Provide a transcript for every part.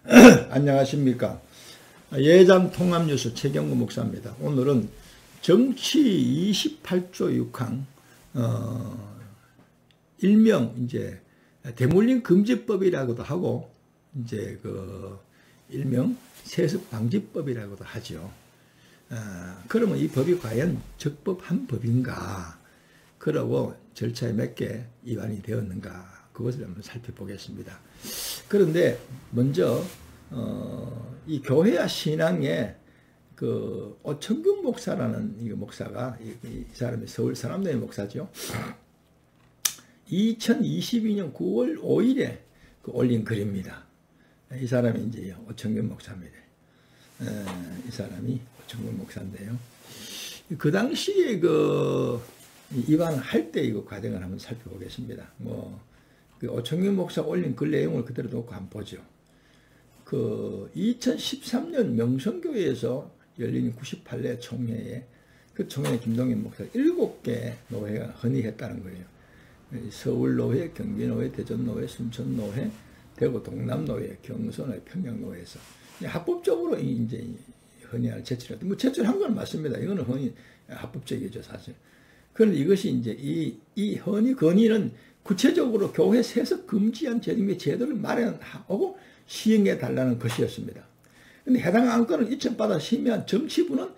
안녕하십니까. 예장통합뉴스 최경구 목사입니다. 오늘은 정치 28조 6항, 일명 이제 대물림 금지법이라고도 하고, 이제 일명 세습방지법이라고도 하죠. 그러면 이 법이 과연 적법한 법인가? 그러고 절차에 맞게 위반이 되었는가? 그것을 한번 살펴보겠습니다. 그런데 먼저 이 교회와 신앙에 오청균 목사라는 이 목사가 이 사람이 서울 서남동의 목사죠. 2022년 9월 5일에 올린 글입니다. 이 사람이 이제 오청균 목사입니다. 이 사람이 오청균 목사인데요. 그 당시에 위반을 할 때 이거 과정을 한번 살펴보겠습니다. 오청균 목사 올린 글 내용을 그대로 놓고 한번 보죠. 2013년 명성교회에서 열린 98회 총회에 그 총회에 김동현 목사 7개 노회가 헌의했다는 거예요. 서울노회, 경기노회, 대전노회, 순천노회, 대구 동남노회, 경선노회, 평양노회에서 합법적으로 이제 헌의안을 제출했다. 제출한 건 맞습니다. 이거는 헌의 합법적이죠, 사실. 그런데 이것이 이제 이 건의는 구체적으로 교회 세습 금지한 제도의 제도를 마련하고 시행해 달라는 것이었습니다. 그런데 해당 안건을 이첩받아 심의한 정치부는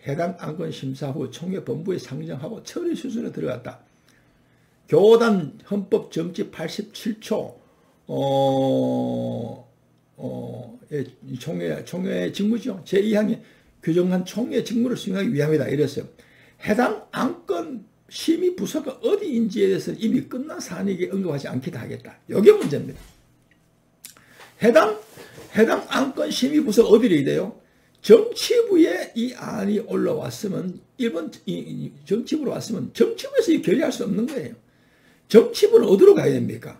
해당 안건 심사 후 총회 본부에 상정하고 처리 수순에 들어갔다. 교단 헌법 정치 87조 총회 직무죠. 제2항에 규정한 총회 직무를 수행하기 위함이다. 이랬어요. 해당 안건 심의 부서가 어디인지에 대해서 이미 끝난 사안이기에 언급하지 않기도 하겠다. 이게 문제입니다. 해당 안건 심의 부서가 어디로 돼요? 정치부에 이 안이 올라왔으면 정치부로 왔으면 정치부에서 결의할 수 없는 거예요. 정치부는 어디로 가야 됩니까?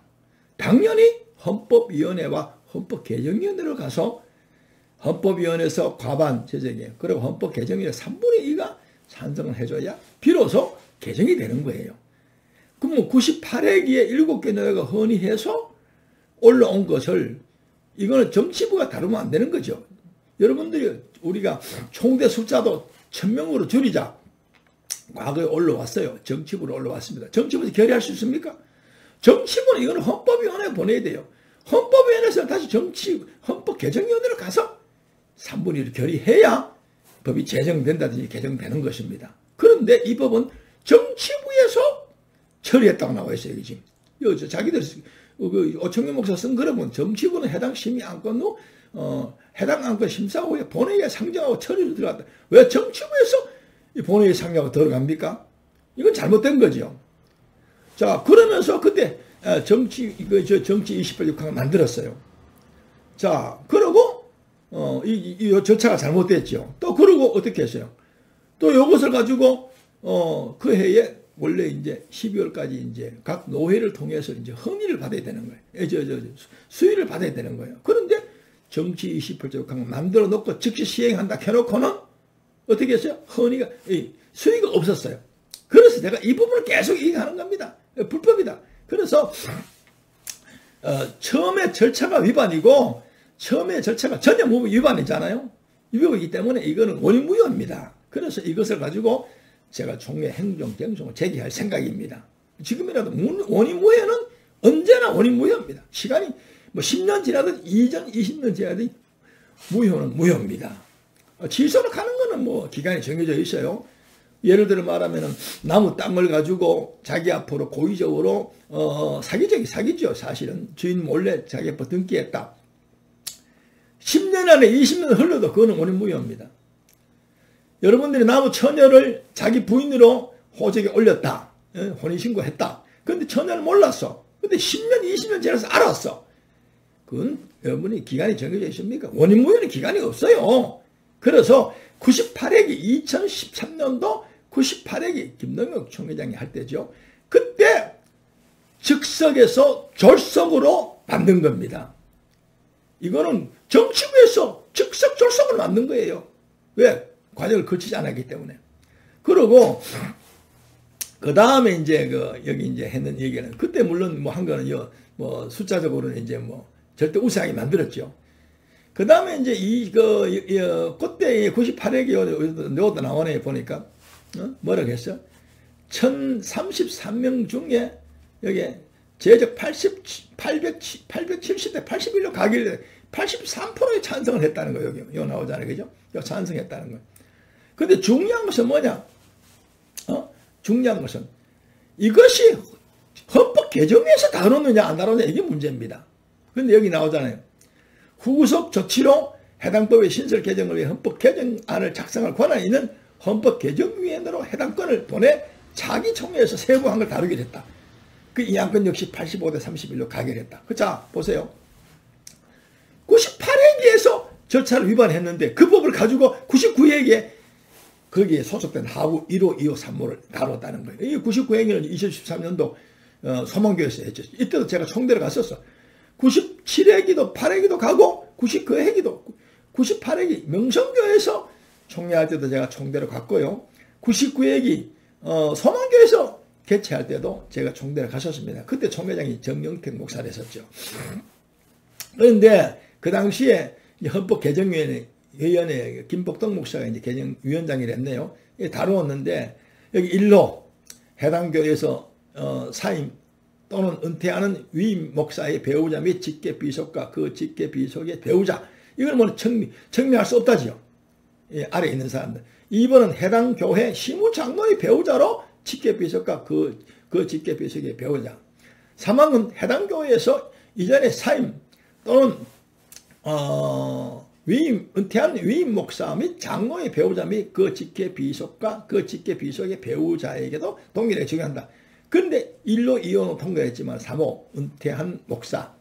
당연히 헌법위원회와 헌법개정위원회로 가서 헌법위원회에서 과반 제정에 그리고 헌법개정위원회 3분의 2가 찬성을 해줘야 비로소 개정이 되는 거예요. 그럼 98회기에 7개 노회가 헌의해서 올라온 것을 이거는 정치부가 다루면 안 되는 거죠. 여러분들이 우리가 총대 숫자도 1000명으로 줄이자. 과거에 올라왔어요. 정치부로 올라왔습니다. 정치부에서 결의할 수 있습니까? 정치부는 이거는 헌법위원회에 보내야 돼요. 헌법위원회에서 다시 헌법개정위원회로 가서 3분의 1을 결의해야 법이 제정된다든지 개정되는 것입니다. 그런데 이 법은 정치부에서 처리했다고 나와 있어요. 지금 자기들 오청균 목사 쓴 글은 정치부는 해당 심의 안건으로 해당 안건 심사 후에 본회의에 상정하고 처리로 들어갔다. 왜 정치부에서 이 본회의에 상정하고 들어갑니까? 이건 잘못된 거죠. 자, 그러면서 그때 정치 28.6항을 만들었어요. 자, 그러고 이 절차가 잘못됐죠. 또 그러고 어떻게 했어요? 또 이것을 가지고 그 해에 원래 이제 12월까지 이제 각 노회를 통해서 이제 헌의를 받아야 되는 거예요. 수의를 받아야 되는 거예요. 그런데 정치 28.6항을 만들어 놓고 즉시 시행한다 해놓고는 어떻게 했어요? 헌의가, 수의가 없었어요. 그래서 내가 이 부분을 계속 얘기하는 겁니다. 불법이다. 그래서 처음에 절차가 위반이고 처음에 절차가 전혀 위반이잖아요. 위반이기 때문에 이거는 원인무효입니다. 그래서 이것을 가지고 제가 총회 행정쟁송을 제기할 생각입니다. 지금이라도 원인무효는 언제나 원인무효입니다. 시간이 10년 지나든 20년 지나든 무효는 무효입니다. 취소를 가는 거는 기간이 정해져 있어요. 예를 들어 말하면 나무 땅을 가지고 자기 앞으로 고의적으로 사기죠. 사실은 주인 몰래 자기 앞으로 등기했다. 10년 안에 20년 흘러도 그거는 원인무효입니다. 여러분들이 나무 처녀를 자기 부인으로 호적에 올렸다. 혼인신고했다. 그런데 처녀를 몰랐어. 근데 10년, 20년 지나서 알았어. 그건 여러분이 기간이 정해져 있습니까? 원인무효는 기간이 없어요. 그래서 98회기 2013년도 98회기 김동혁 총회장이 할 때죠. 그때 즉석에서 졸속으로 만든 겁니다. 이거는 정치부에서 즉석 졸속으로 만든 거예요. 왜? 과정을 거치지 않았기 때문에. 그리고 그 다음에 이제 여기 이제 했는 얘기는 그때 물론 한 거는 숫자적으로는 이제 절대 우세하게 만들었죠. 그 다음에 이제 그때 98회기 요도 나오네, 보니까. 뭐라고 했어? 1033명 중에, 여기, 제적 870대 81로 가길래 83%의 찬성을 했다는 거예요. 여기 나오잖아요. 그죠? 여기 찬성했다는 거예요. 근데 중요한 것은 뭐냐? 중요한 것은 이것이 헌법 개정에서 다루느냐 안 다루느냐 이게 문제입니다. 근데 여기 나오잖아요. 후속 조치로 해당 법의 신설 개정을 위해 헌법 개정안을 작성할 권한이 있는 헌법 개정위원회로 해당 건을 보내 자기 총회에서 세부한 걸 다루기로 했다. 그 이 안건 역시 85대 31로 가결했다. 자, 보세요. 98회기에서 절차를 위반했는데 그 법을 가지고 99회기에 거기에 소속된 하부 1호, 2호, 3호를 다뤘다는 거예요. 이 99회기는 2013년도 소망교에서 했죠. 이때도 제가 총대를 갔었어. 97회기도 8회기도 가고 99회기도 98회기 명성교에서 총회할 때도 제가 총대를 갔고요. 99회기 소망교에서 개최할 때도 제가 총대를 갔었습니다. 그때 총회장이 정영택 목사를 했었죠. 그런데 그 당시에 헌법 개정위원회 김복덕 목사가 이제 개정위원장이랬네요. 다루었는데 여기 일로 해당 교회에서 사임 또는 은퇴하는 위임 목사의 배우자 및 직계 비속과 그 직계 비속의 배우자 이걸 뭐 청명할 수 없다지요. 예, 아래 있는 사람들. 2번은 해당 교회 시무장로의 배우자로 직계 비속과 그 직계 비속의 배우자. 3번은 해당 교회에서 이전에 사임 또는 은퇴한 위임 목사 및 장로의 배우자 및 그 직계 비속과 그 직계 비속의 배우자에게도 동일하게 적용한다. 그런데 1호, 2호는 통과했지만 3호 은퇴한 목사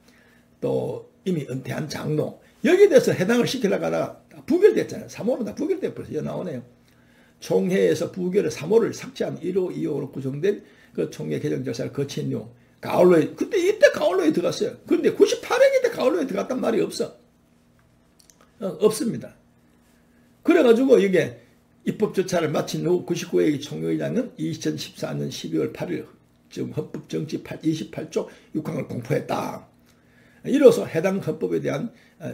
또 이미 은퇴한 장로 여기에 대해서 해당을 시키려고 하다가 부결됐잖아요. 3호는 다 부결돼 버려서 여기 나오네요. 총회에서 부결을 3호를 삭제한 1호, 2호로 구성된 그 총회 개정 절차를 거친 후 가을로에 이때 가을로에 들어갔어요. 그런데 98회기 때 가을로에 들어갔단 말이 없습니다. 그래가지고 이게 입법 절차를 마친 후 99회기 총회의장은 2014년 12월 8일 지금 헌법 정치 28조 6항을 공포했다. 이로써 해당 헌법에 대한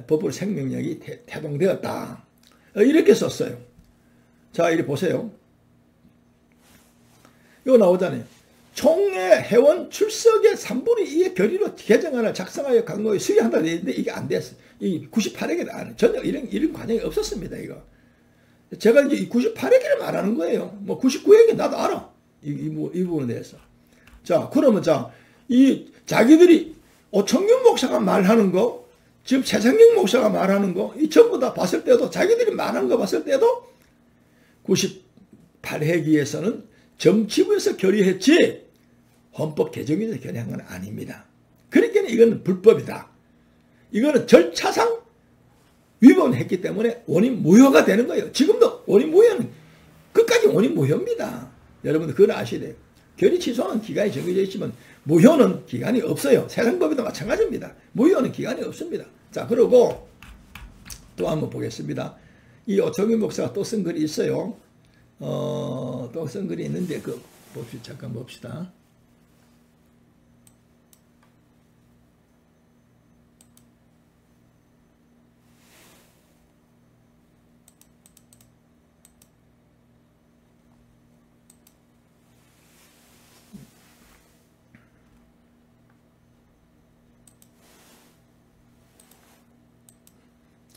법으로 생명력이 태동되었다. 이렇게 썼어요. 자, 이리 보세요. 이거 나오잖아요. 총회 회원 출석의 3분의 2의 결의로 개정안을 작성하여 강로에 수여한다 되는데 이게 안 됐어요. 이 98회기는 전혀 이런 관행이 없었습니다. 이거. 제가 이제 이 98회기를 말하는 거예요. 뭐 99회기 나도 알아. 이 부분에 대해서. 자, 그러면 이 자기들이 오청균 목사가 말하는 거, 지금 최성경 목사가 말하는 거, 이 전부 다 봤을 때도 자기들이 말하는 거 봤을 때도 98회기에서는 정치부에서 결의했지 헌법 개정위에서 결의한 건 아닙니다. 그러니까 이건 불법이다. 이거는 절차상 위반했기 때문에 원인 무효가 되는 거예요. 지금도 원인 무효는 끝까지 원인 무효입니다. 여러분들 그걸 아셔야 돼요. 결의 취소는 기간이 정해져 있지만 무효는 기간이 없어요. 세상법에도 마찬가지입니다. 무효는 기간이 없습니다. 자, 그리고 또 한번 보겠습니다. 이 오청균 목사가 또 쓴 글이 있어요. 또 쓴 글이 있는데 잠깐 봅시다.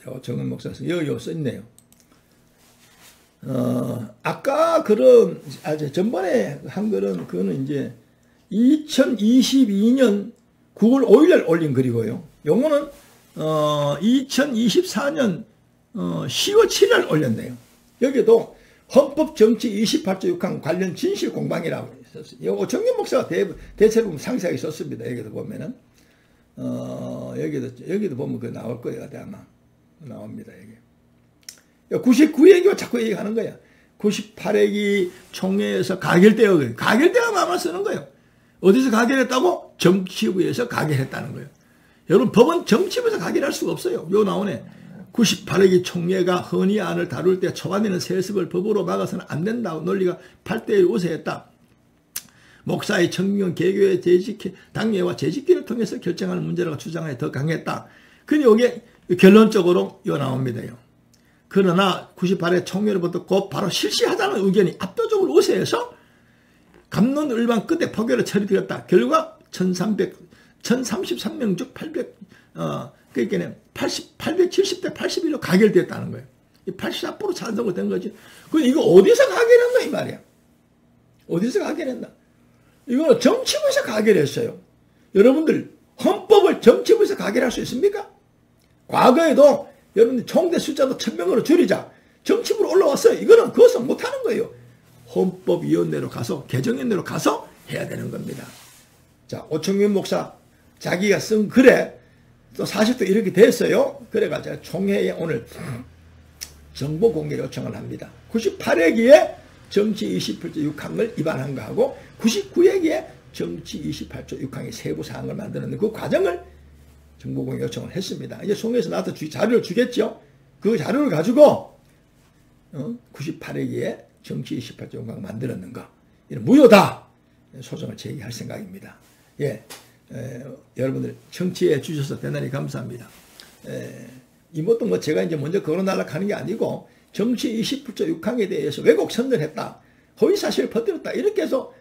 오청균 목사 여기 써있네요. 아까 전번에 한 글은 그거는 이제 2022년 9월 5일날 올린 글이고요. 요거는 2024년 10월 7일날 올렸네요. 여기도 헌법 정치 28조 6항 관련 진실 공방이라고 있었어요. 오청균 목사가 대체로 상세하게 썼습니다. 여기도 보면은 여기도 보면 그 나올 거예요. 아마 나옵니다. 여기. 99회기와 자꾸 얘기하는 거야. 98회기 총회에서 가결되어 가결되어야만 쓰는 거예요. 어디서 가결했다고? 정치부에서 가결했다는 거예요. 여러분 법은 정치부에서 가결할 수가 없어요. 요 나오네. 98회기 총회가 헌의안을 다룰 때 초반에는 세습을 법으로 막아서는 안 된다고 논리가 8대1 우세했다. 목사의 청명 개교의 당례와 재직기를 통해서 결정하는 문제라고 주장하여 더 강했다. 근데 여기에 결론적으로 이거 나옵니다요. 그러나 98회 총회로부터 곧 바로 실시하자는 의견이 압도적으로 우세해서 갑론을반 끝에 표결을 처리되었다. 결과 1033명 중 870대 81로 가결되었다는 거예요. 84% 찬성으로 된 거지. 그럼 이거 어디서 가결했나 이 말이야. 어디서 가결했나. 이거는 정치부에서 가결했어요. 여러분들 헌법을 정치부에서 가결할 수 있습니까? 과거에도 여러분들 총대 숫자도 1000명으로 줄이자. 정치부로 올라왔어요. 이거는 그것은 못하는 거예요. 헌법위원회로 가서 개정위원회로 가서 해야 되는 겁니다. 자, 오청윤 목사 자기가 쓴 글에 또 사실도 이렇게 됐어요. 그래가지고 총회에 오늘 정보 공개 요청을 합니다. 98회기에 정치 28조 6항을 위반한 거하고 99회기에 정치 28조 6항의 세부 사항을 만드는 그 과정을 정보 공개 요청을 했습니다. 이제 총회에서 나한테 자료를 주겠죠. 그 자료를 가지고 98회기에 정치 28조 6항 만들었는가 이런 무효다 소송을 제기할 생각입니다. 예, 여러분들 청취해 주셔서 대단히 감사합니다. 이것도 뭐 제가 이제 먼저 거론하려고 하는 게 아니고 정치 28조 6항에 대해서 왜곡 선전했다, 허위 사실을 퍼뜨렸다 이렇게 해서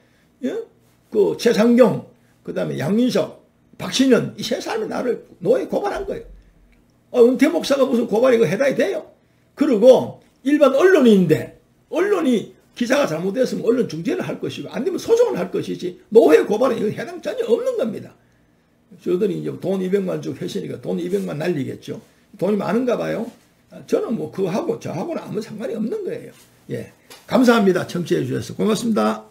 그 최상경, 그 다음에 양윤석, 박신현 이 세 사람이 나를 노예 고발한 거예요. 은퇴 목사가 무슨 고발이 이거 해당이 돼요? 그리고 일반 언론인인데 언론이 기사가 잘못됐으면 언론 중재를 할 것이고 안 되면 소송을 할 것이지 노예 고발은 이거 해당 전혀 없는 겁니다. 저들이 이제 돈 200만 주고 했으니까 돈 200만 날리겠죠. 돈이 많은가 봐요. 저는 뭐 그거하고 저하고는 아무 상관이 없는 거예요. 예, 감사합니다. 청취해 주셔서 고맙습니다.